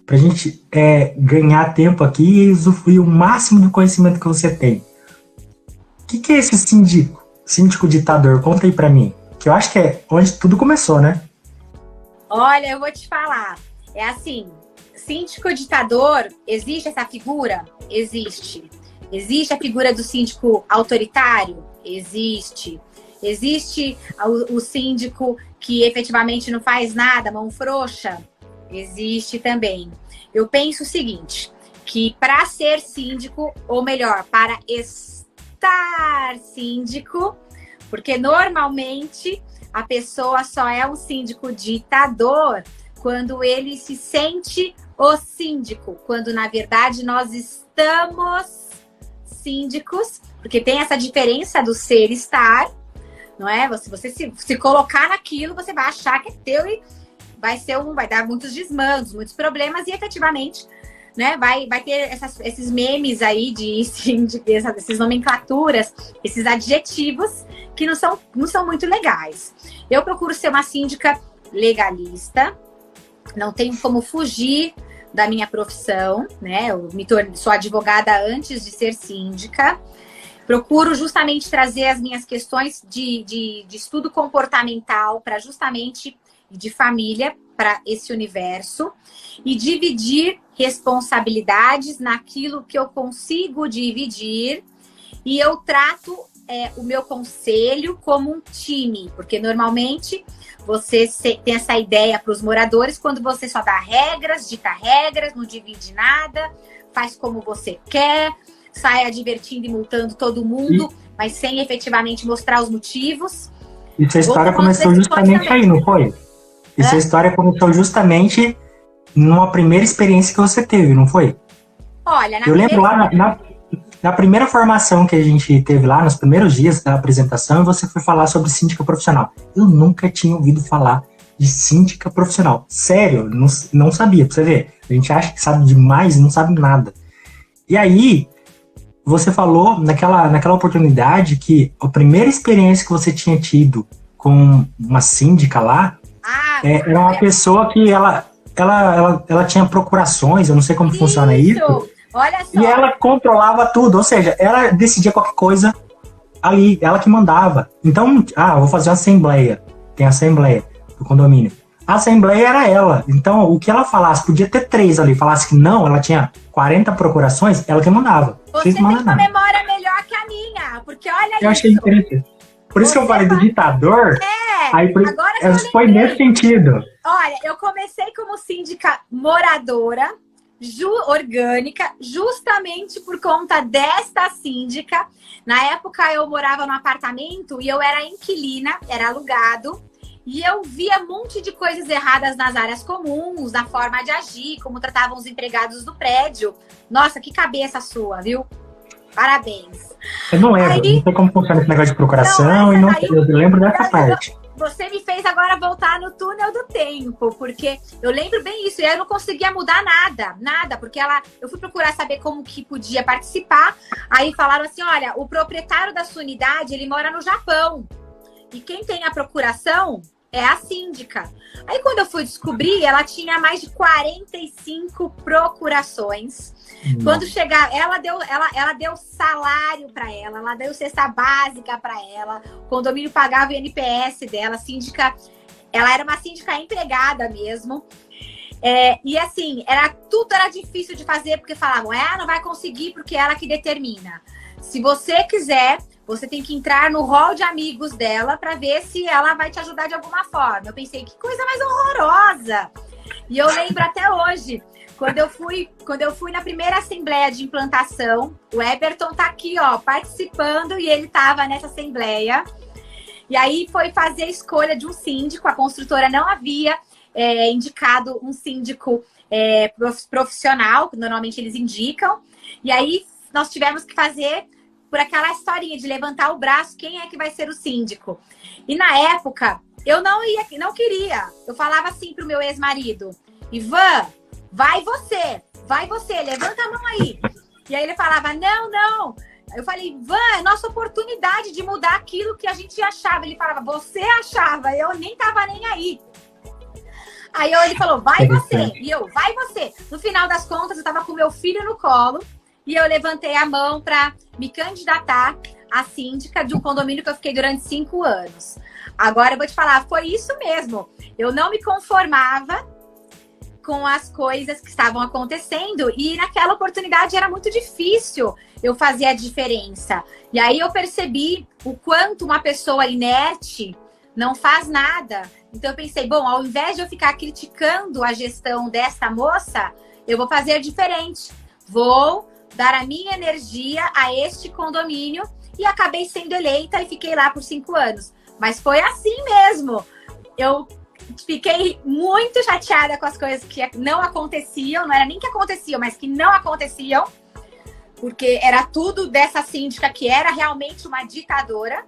pra gente ganhar tempo aqui e usufruir o máximo do conhecimento que você tem. O que é esse síndico? Síndico ditador? Conta aí pra mim. Que eu acho que é onde tudo começou, né? Olha, eu vou te falar. É assim, síndico ditador, existe essa figura? Existe. Existe a figura do síndico autoritário? Existe. Existe o síndico que efetivamente não faz nada, mão frouxa? Existe também. Eu penso o seguinte, que para ser síndico, ou melhor, para estar síndico, porque normalmente a pessoa só é um síndico ditador quando ele se sente o síndico, quando na verdade nós estamos síndicos, porque tem essa diferença do ser e estar, não é? Você se colocar naquilo, você vai achar que é teu e vai dar muitos desmandos, muitos problemas, e efetivamente, né, vai ter esses memes aí de síndico, essas nomenclaturas, esses adjetivos que não são muito legais. Eu procuro ser uma síndica legalista, não tenho como fugir da minha profissão, né? Sou advogada antes de ser síndica. Procuro justamente trazer as minhas questões de estudo comportamental para justamente de família para esse universo e dividir responsabilidades naquilo que eu consigo dividir, e eu trato o meu conselho como um time, porque normalmente você tem essa ideia para os moradores quando você só dá regras, dita regras, não divide nada, faz como você quer, sai divertindo e multando todo mundo, mas sem efetivamente mostrar os motivos. E sua história começou justamente aí, não foi? E sua história começou justamente numa primeira experiência que você teve, não foi? Olha, eu lembro lá na primeira formação que a gente teve lá, nos primeiros dias da apresentação, você foi falar sobre síndica profissional. Eu nunca tinha ouvido falar de síndica profissional. Sério, não sabia, pra você ver. A gente acha que sabe demais e não sabe nada. E aí, você falou naquela oportunidade que a primeira experiência que você tinha tido com uma síndica lá, era uma pessoa que ela tinha procurações, eu não sei como funciona isso. Olha só. E ela controlava tudo, ou seja, ela decidia qualquer coisa ali, ela que mandava. Então, vou fazer uma assembleia. Tem a assembleia do condomínio. A assembleia era ela. Então, o que ela falasse, podia ter 3 ali, falasse que não, ela tinha 40 procurações, ela que mandava. Você tem uma memória melhor que a minha, porque olha isso. Eu achei interessante. Por isso que eu falei do ditador, agora foi nesse sentido. Olha, eu comecei como síndica moradora, orgânica, justamente por conta desta síndica. Na época eu morava num apartamento e eu era inquilina, era alugado, e eu via um monte de coisas erradas nas áreas comuns, na forma de agir, como tratavam os empregados do prédio. Nossa, que cabeça sua, viu? Parabéns. Eu não lembro, não sei como funciona esse negócio de procuração, eu lembro dessa parte. Você me fez agora voltar no túnel do tempo, porque eu lembro bem isso, e eu não conseguia mudar nada, porque eu fui procurar saber como que podia participar, aí falaram assim, olha, o proprietário da sua unidade, ele mora no Japão, e quem tem a procuração é a síndica. Aí quando eu fui descobrir, ela tinha mais de 45 procurações. Quando chegar, ela deu salário para ela deu cesta básica para ela, o condomínio pagava o INPS dela, a síndica, ela era uma síndica empregada mesmo. E assim, tudo era difícil de fazer, porque falavam, não vai conseguir porque é ela que determina. Se você quiser, você tem que entrar no hall de amigos dela para ver se ela vai te ajudar de alguma forma. Eu pensei, que coisa mais horrorosa! E eu lembro até hoje, quando eu fui na primeira assembleia de implantação, o Eberton tá aqui, ó, participando, e ele tava nessa assembleia. E aí foi fazer a escolha de um síndico, a construtora não havia indicado um síndico profissional, que normalmente eles indicam. E aí nós tivemos que fazer por aquela historinha de levantar o braço, quem é que vai ser o síndico? E na época, eu não queria. Eu falava assim pro meu ex-marido, Ivan, vai você, levanta a mão aí. E aí ele falava, não. Eu falei, Ivan, é nossa oportunidade de mudar aquilo que a gente achava. Ele falava, você achava, eu nem tava nem aí. Aí ele falou, vai você. E eu, vai você. No final das contas, eu tava com meu filho no colo e eu levantei a mão para me candidatar a síndica de um condomínio que eu fiquei durante 5 anos. Agora eu vou te falar, foi isso mesmo. Eu não me conformava com as coisas que estavam acontecendo e naquela oportunidade era muito difícil eu fazer a diferença. E aí eu percebi o quanto uma pessoa inerte não faz nada. Então eu pensei, bom, ao invés de eu ficar criticando a gestão dessa moça, eu vou fazer diferente. Vou dar a minha energia a este condomínio e acabei sendo eleita e fiquei lá por 5 anos. Mas foi assim mesmo. Eu fiquei muito chateada com as coisas que não aconteciam, não era nem que aconteciam, mas que não aconteciam, porque era tudo dessa síndica que era realmente uma ditadora.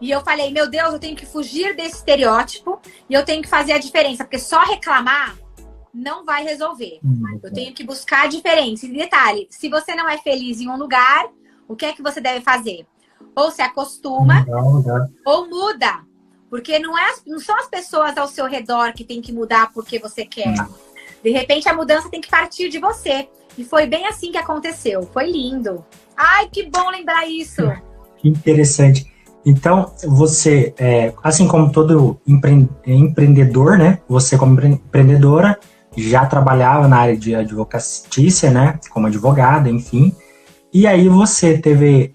E eu falei, meu Deus, eu tenho que fugir desse estereótipo e eu tenho que fazer a diferença, porque só reclamar não vai resolver. Eu tenho que buscar a diferença. E detalhe, se você não é feliz em um lugar, o que é que você deve fazer? Ou se acostuma, ou muda. Porque não são as pessoas ao seu redor que tem que mudar porque você quer. De repente, a mudança tem que partir de você. E foi bem assim que aconteceu. Foi lindo. Ai, que bom lembrar isso. Que interessante. Então, você, assim como todo empreendedor, né? Você como empreendedora já trabalhava na área de advocacia, né? Como advogada, enfim. E aí você teve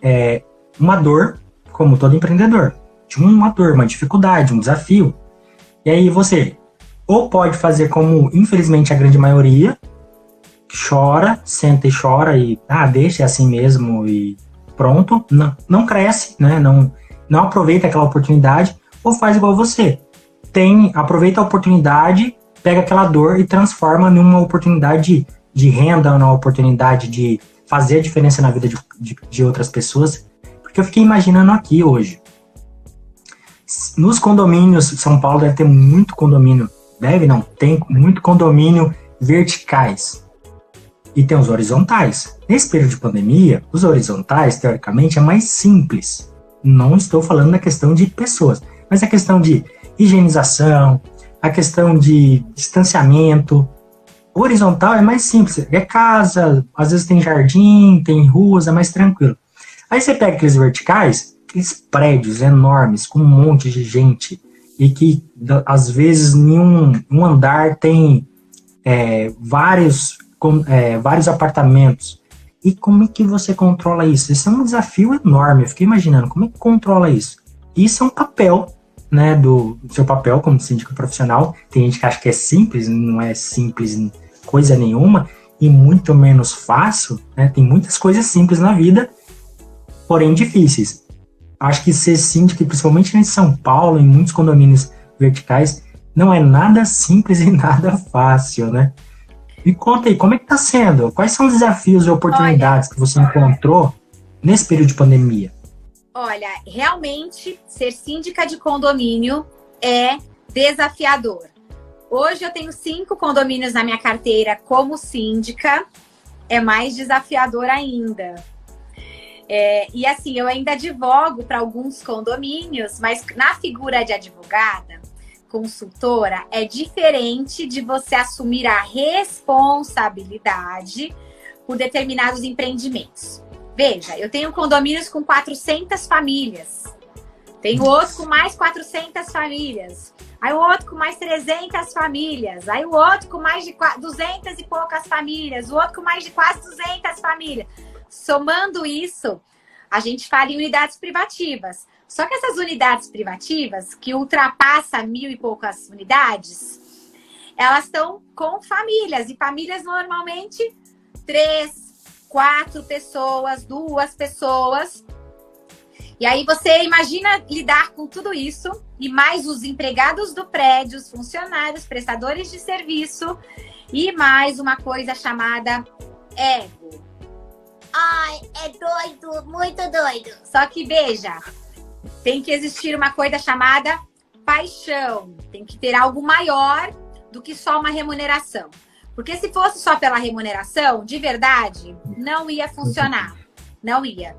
uma dor, como todo empreendedor. De uma dor, uma dificuldade, um desafio. E aí você ou pode fazer como, infelizmente, a grande maioria, chora, senta e chora e deixa assim mesmo e pronto. Não cresce, né? Não aproveita aquela oportunidade, ou faz igual você. Aproveita a oportunidade, pega aquela dor e transforma numa oportunidade de renda, numa oportunidade de fazer a diferença na vida de outras pessoas. Porque eu fiquei imaginando aqui hoje. Nos condomínios, São Paulo deve ter muito condomínio. Tem muito condomínio verticais. E tem os horizontais. Nesse período de pandemia, os horizontais, teoricamente, é mais simples. Não estou falando da questão de pessoas, mas a questão de higienização, a questão de distanciamento. O horizontal é mais simples. É casa, às vezes tem jardim, tem ruas, é mais tranquilo. Aí você pega aqueles verticais, aqueles prédios enormes, com um monte de gente, e que, às vezes, em um andar tem vários apartamentos. E como é que você controla isso? Isso é um desafio enorme. Eu fiquei imaginando, como é que controla isso? Isso é um papel, né, do seu papel como síndico profissional. Tem gente que acha que é simples, não é simples em coisa nenhuma, e muito menos fácil, né? Tem muitas coisas simples na vida, porém difíceis. Acho que ser síndico, principalmente em São Paulo, em muitos condomínios verticais, não é nada simples e nada fácil, né? Me conta aí, como é que tá sendo? Quais são os desafios e oportunidades que você encontrou nesse período de pandemia? Olha, realmente, ser síndica de condomínio é desafiador. Hoje eu tenho 5 condomínios na minha carteira como síndica, é mais desafiador ainda. E assim, eu ainda advogo para alguns condomínios, mas na figura de advogada, consultora, é diferente de você assumir a responsabilidade por determinados empreendimentos. Veja, eu tenho condomínios com 400 famílias, tenho outro com mais 400 famílias, aí o outro com mais 300 famílias, aí o outro com mais de 200 e poucas famílias, o outro com mais de quase 200 famílias. Somando isso, a gente fala em unidades privativas. Só que essas unidades privativas, que ultrapassam 1.000 e poucas unidades, elas estão com famílias. E famílias normalmente 3, 4 pessoas, 2 pessoas. E aí você imagina lidar com tudo isso, e mais os empregados do prédio, os funcionários, prestadores de serviço, e mais uma coisa chamada ego. Ai, é doido, muito doido. Só que veja, tem que existir uma coisa chamada paixão. Tem que ter algo maior do que só uma remuneração. Porque se fosse só pela remuneração, de verdade, não ia funcionar. Não ia.